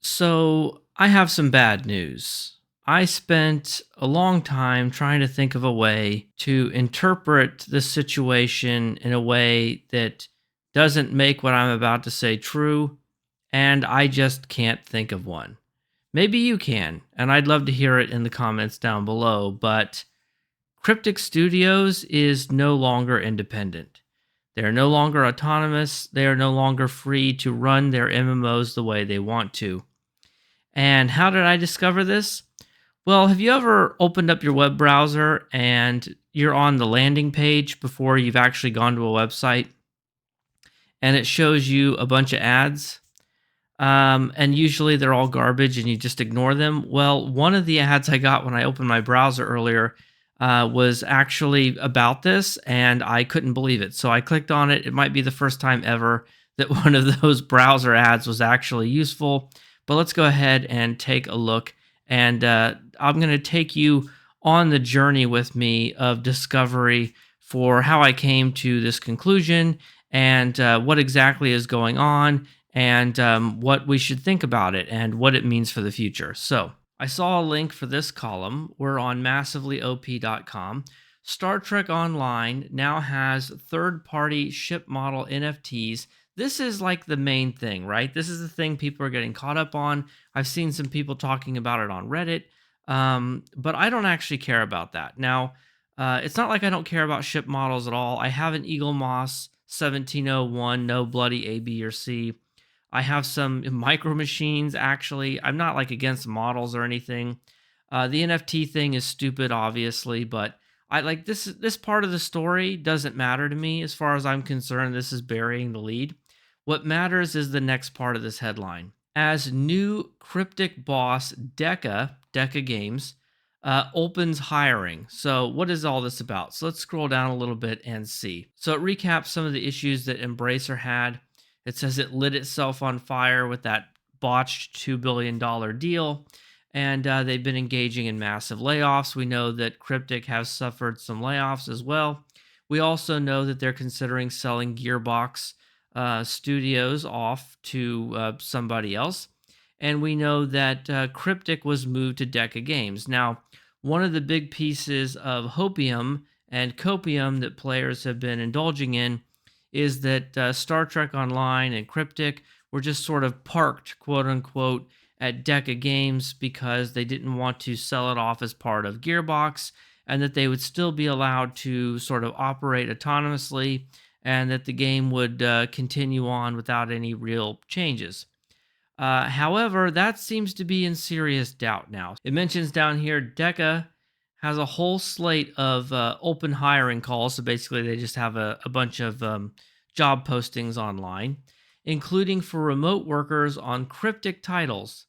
So, I have some bad news. I spent a long time trying to think of a way to interpret this situation in a way that doesn't make what I'm about to say true, and I just can't think of one. Maybe you can, and I'd love to hear it in the comments down below, but Cryptic Studios is no longer independent. They are no longer autonomous. They are no longer free to run their MMOs the way they want to. And how did I discover this? Well, have you ever opened up your web browser and you're on the landing page before you've actually gone to a website and it shows you a bunch of ads? And usually they're all garbage and you just ignore them. Well, one of the ads I got when I opened my browser earlier was actually about this, and I couldn't believe it. So I clicked on it. It might be the first time ever that one of those browser ads was actually useful. But let's go ahead and take a look. And I'm going to take you on the journey with me of discovery for how I came to this conclusion and what exactly is going on and what we should think about it and what it means for the future. So, I saw a link for this column. We're on massivelyop.com. Star Trek Online now has third party ship model NFTs. This is like the main thing, right? This is the thing people are getting caught up on. I've seen some people talking about it on Reddit, but I don't actually care about that. Now, it's not like I don't care about ship models at all. I have an Eagle Moss 1701, no bloody A, B, or C. I have some micro machines actually. I'm not like against models or anything. The NFT thing is stupid, obviously, but I like this part of the story doesn't matter to me as far as I'm concerned. This is burying the lead. What matters is the next part of this headline. As new cryptic boss DECA Games, opens hiring. So, what is all this about? So, let's scroll down a little bit and see. So, it recaps some of the issues that Embracer had. It says it lit itself on fire with that botched $2 billion deal, and they've been engaging in massive layoffs. We know that Cryptic has suffered some layoffs as well. We also know that they're considering selling Gearbox Studios off to somebody else. And we know that Cryptic was moved to DECA Games. Now, one of the big pieces of hopium and copium that players have been indulging in is that Star Trek Online and Cryptic were just sort of parked, quote unquote, at DECA Games because they didn't want to sell it off as part of Gearbox, and that they would still be allowed to sort of operate autonomously, and that the game would continue on without any real changes. However, that seems to be in serious doubt now. It mentions down here DECA has a whole slate of open hiring calls. So basically, they just have a bunch of job postings online, including for remote workers on cryptic titles.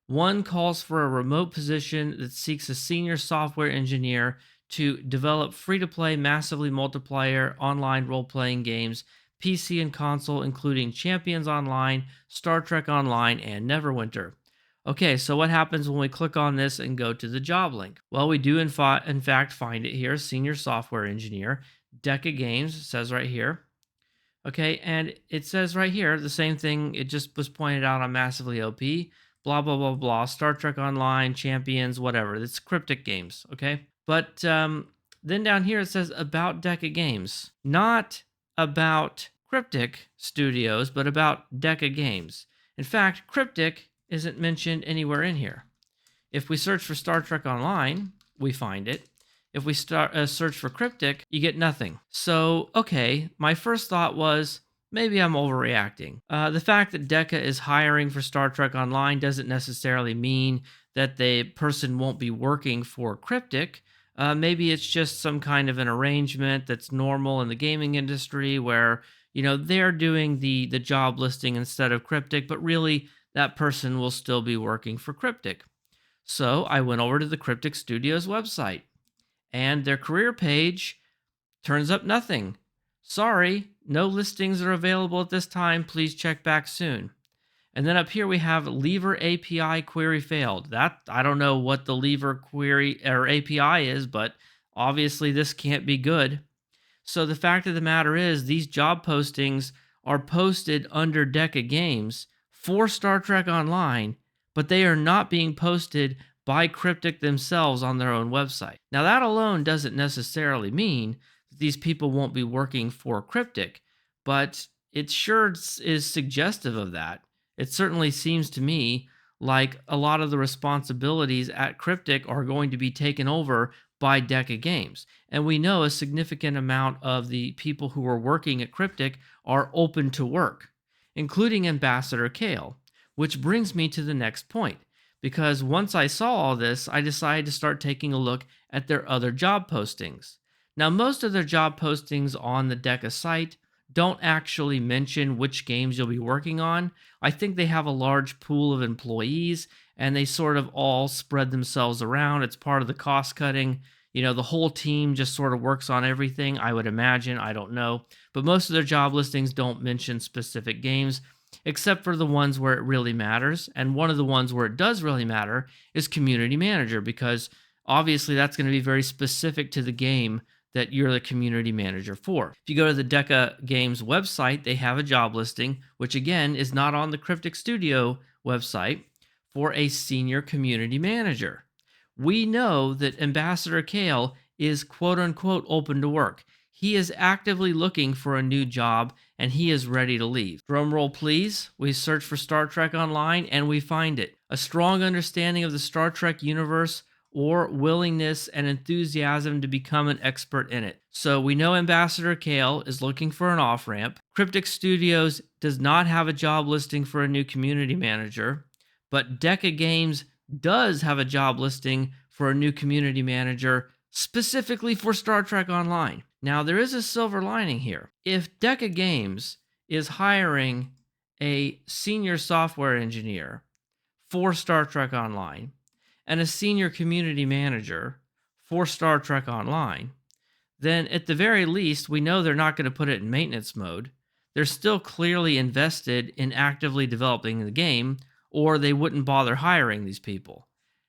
One calls for a remote position that seeks a senior software engineer to develop free to play, massively multiplayer online role playing games, PC and console, including Champions Online, Star Trek Online, and Neverwinter. Okay, so what happens when we click on this and go to the job link? Well, we do in fact find it here, Senior Software Engineer, DECA Games, says right here. Okay, and it says right here, the same thing, it just was pointed out on Massively OP, blah, blah, blah, blah, Star Trek Online, Champions, whatever. It's cryptic games, okay? But then down here it says about DECA Games, not about Cryptic Studios, but about DECA Games. In fact, Cryptic isn't mentioned anywhere in here. If we search for Star Trek Online, we find it. If we search for Cryptic, you get nothing. So, okay, my first thought was maybe I'm overreacting. The fact that DECA is hiring for Star Trek Online doesn't necessarily mean that the person won't be working for Cryptic. Maybe it's just some kind of an arrangement that's normal in the gaming industry where, they're doing the job listing instead of Cryptic, but really that person will still be working for Cryptic. So I went over to the Cryptic Studios website, and their career page turns up nothing. Sorry, no listings are available at this time. Please check back soon. And then up here we have Lever API query failed. That I don't know what the Lever query or API is, but obviously this can't be good. So the fact of the matter is these job postings are posted under DECA Games for Star Trek Online, but they are not being posted by Cryptic themselves on their own website. Now, that alone doesn't necessarily mean that these people won't be working for Cryptic, but it sure is suggestive of that. It certainly seems to me like a lot of the responsibilities at Cryptic are going to be taken over by DECA Games. And we know a significant amount of the people who are working at Cryptic are open to work, including Ambassador Kael, which brings me to the next point. Because once I saw all this, I decided to start taking a look at their other job postings. Now, most of their job postings on the DECA site don't actually mention which games you'll be working on. I think they have a large pool of employees and they sort of all spread themselves around. It's part of the cost cutting. The whole team just sort of works on everything, I would imagine. I don't know. But most of their job listings don't mention specific games, except for the ones where it really matters. And one of the ones where it does really matter is community manager, because obviously that's going to be very specific to the game that you're the community manager for. If you go to the DECA Games website, they have a job listing, which again is not on the Cryptic Studio website, for a senior community manager. We know that Ambassador Kael is quote unquote open to work. He is actively looking for a new job and he is ready to leave. Drum roll, please. We search for Star Trek Online and we find it. A strong understanding of the Star Trek universe or willingness and enthusiasm to become an expert in it. So we know Ambassador Kael is looking for an off-ramp. Cryptic Studios does not have a job listing for a new community manager, but DECA Games does have a job listing for a new community manager specifically for Star Trek Online. Now, there is a silver lining here. If DECA Games is hiring a senior software engineer for Star Trek Online and a senior community manager for Star Trek Online, then at the very least, we know they're not going to put it in maintenance mode. They're still clearly invested in actively developing the game, or they wouldn't bother hiring these people.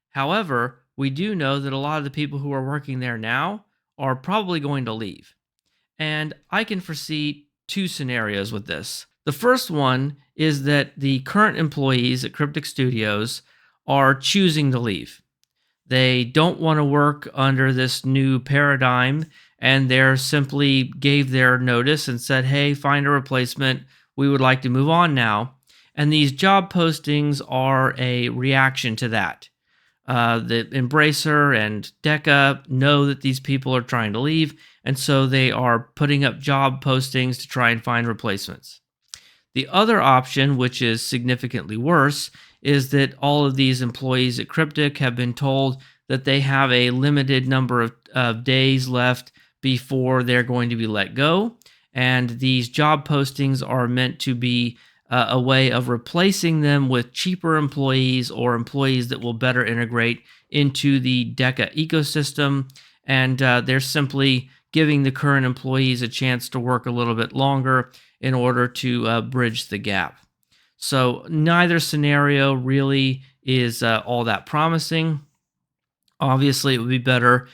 However, we do know that a lot of the people who are working there now are probably going to leave. And I can foresee two scenarios with this. The first one is that the current employees at Cryptic Studios are choosing to leave. They don't want to work under this new paradigm, and they're simply gave their notice and said, hey, find a replacement. We would like to move on now. And these job postings are a reaction to that. The Embracer and DECA know that these people are trying to leave, and so they are putting up job postings to try and find replacements. The other option, which is significantly worse, is that all of these employees at Cryptic have been told that they have a limited number of days left before they're going to be let go, and these job postings are meant to be a way of replacing them with cheaper employees or employees that will better integrate into the DECA ecosystem. And they're simply giving the current employees a chance to work a little bit longer in order to bridge the gap. So neither scenario really is all that promising. Obviously, it would be better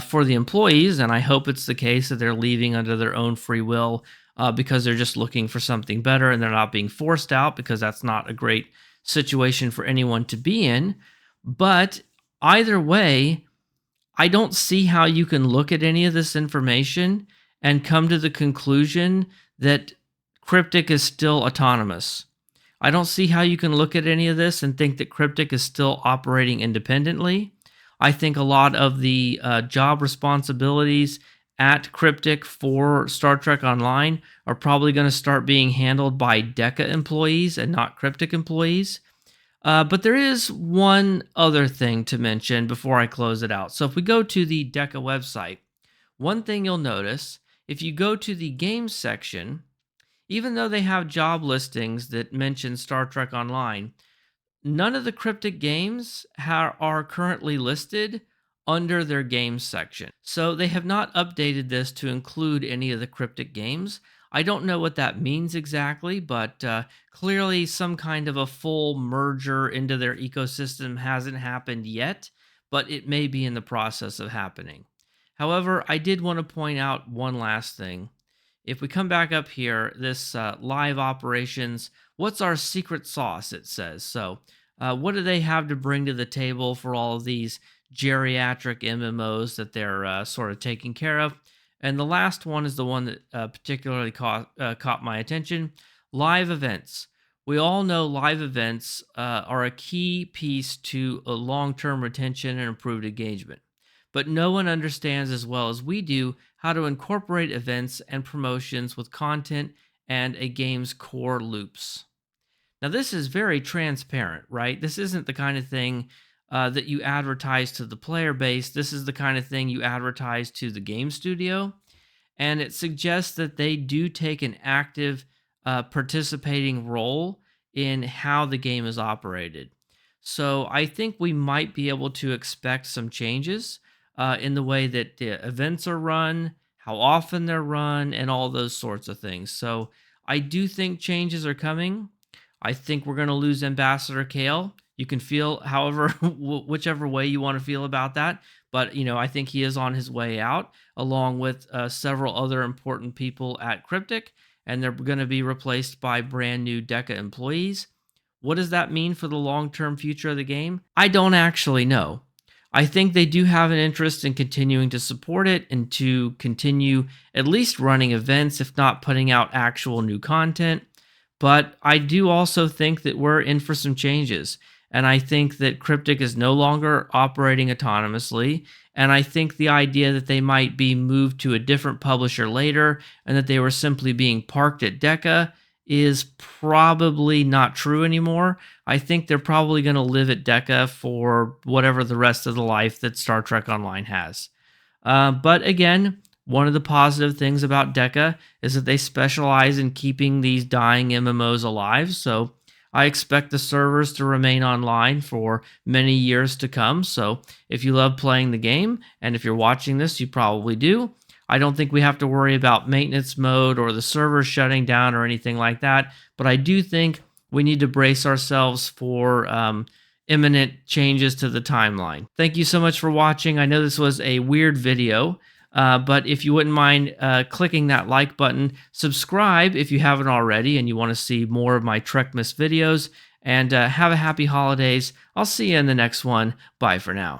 for the employees, and I hope it's the case that they're leaving under their own free will because they're just looking for something better and they're not being forced out, because that's not a great situation for anyone to be in. But either way, I don't see how you can look at any of this information and come to the conclusion that Cryptic is still autonomous. I don't see how you can look at any of this and think that Cryptic is still operating independently. I think a lot of the job responsibilities at Cryptic for Star Trek Online are probably going to start being handled by DECA employees and not Cryptic employees. But there is one other thing to mention before I close it out. So if we go to the DECA website, one thing you'll notice, if you go to the games section, even though they have job listings that mention Star Trek Online, none of the Cryptic games are currently listed under their games section. So they have not updated this to include any of the Cryptic games. I don't know what that means exactly, but clearly some kind of a full merger into their ecosystem hasn't happened yet, but it may be in the process of happening. However, I did want to point out one last thing. If we come back up here, this live operations, what's our secret sauce, it says. So What do they have to bring to the table for all of these geriatric MMOs that they're sort of taking care of? And the last one is the one that particularly caught my attention: live events. We all know live events are a key piece to a long-term retention and improved engagement. But no one understands as well as we do how to incorporate events and promotions with content and a game's core loops. Now, this is very transparent, right? This isn't the kind of thing that you advertise to the player base. This is the kind of thing you advertise to the game studio. And it suggests that they do take an active, participating role in how the game is operated. So I think we might be able to expect some changes in the way that the events are run, how often they're run, and all those sorts of things. So I do think changes are coming. I think we're going to lose Ambassador Kael. You can feel however, whichever way you want to feel about that. But, I think he is on his way out, along with several other important people at Cryptic, and they're going to be replaced by brand new DECA employees. What does that mean for the long term future of the game? I don't actually know. I think they do have an interest in continuing to support it and to continue at least running events, if not putting out actual new content. But I do also think that we're in for some changes. And I think that Cryptic is no longer operating autonomously. And I think the idea that they might be moved to a different publisher later and that they were simply being parked at DECA is probably not true anymore. I think they're probably going to live at DECA for whatever the rest of the life that Star Trek Online has. But again, one of the positive things about DECA is that they specialize in keeping these dying MMOs alive. So I expect the servers to remain online for many years to come. So if you love playing the game, and if you're watching this, you probably do, I don't think we have to worry about maintenance mode or the servers shutting down or anything like that. But I do think we need to brace ourselves for imminent changes to the timeline. Thank you so much for watching. I know this was a weird video. But if you wouldn't mind clicking that like button, subscribe if you haven't already and you want to see more of my Trekmas videos, and have a happy holidays. I'll see you in the next one. Bye for now.